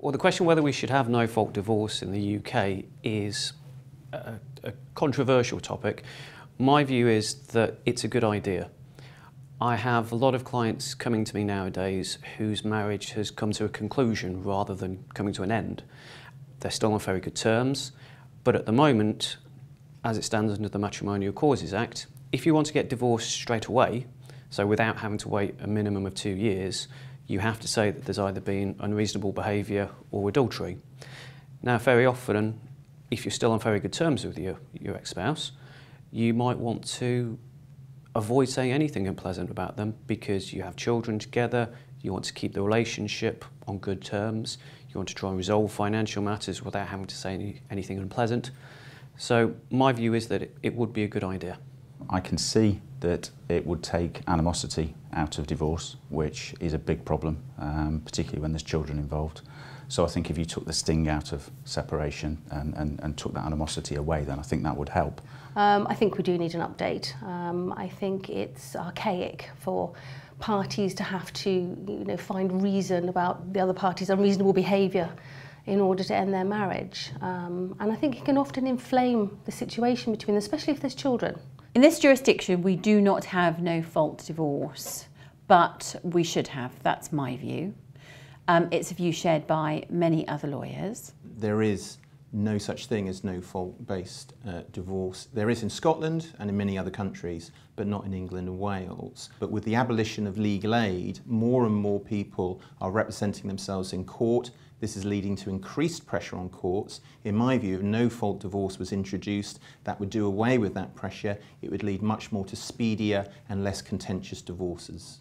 Well, the question whether we should have no-fault divorce in the UK is a controversial topic. My view is that it's a good idea. I have a lot of clients coming to me nowadays whose marriage has come to a conclusion rather than coming to an end. They're still on very good terms, but at the moment, as it stands under the Matrimonial Causes Act, if you want to get divorced straight away, so without having to wait a minimum of 2 years, you have to say that there's either been unreasonable behaviour or adultery. Now, very often, if you're still on very good terms with your ex-spouse, you might want to avoid saying anything unpleasant about them because you have children together, you want to keep the relationship on good terms, you want to try and resolve financial matters without having to say anything unpleasant. So my view is that it would be a good idea. I can see that it would take animosity out of divorce, which is a big problem, particularly when there's children involved. So I think if you took the sting out of separation and took that animosity away, then I think that would help. I think we do need an update. I think it's archaic for parties to have to find reason about the other party's unreasonable behaviour in order to end their marriage. And I think it can often inflame the situation between them, especially if there's children. In this jurisdiction, we do not have no-fault divorce, but we should have. That's my view. It's a view shared by many other lawyers. There is no such thing as no-fault-based divorce. There is in Scotland and in many other countries, but not in England and Wales. But with the abolition of legal aid, more and more people are representing themselves in court. This is leading to increased pressure on courts. In my view, if no-fault divorce was introduced, that would do away with that pressure. It would lead much more to speedier and less contentious divorces.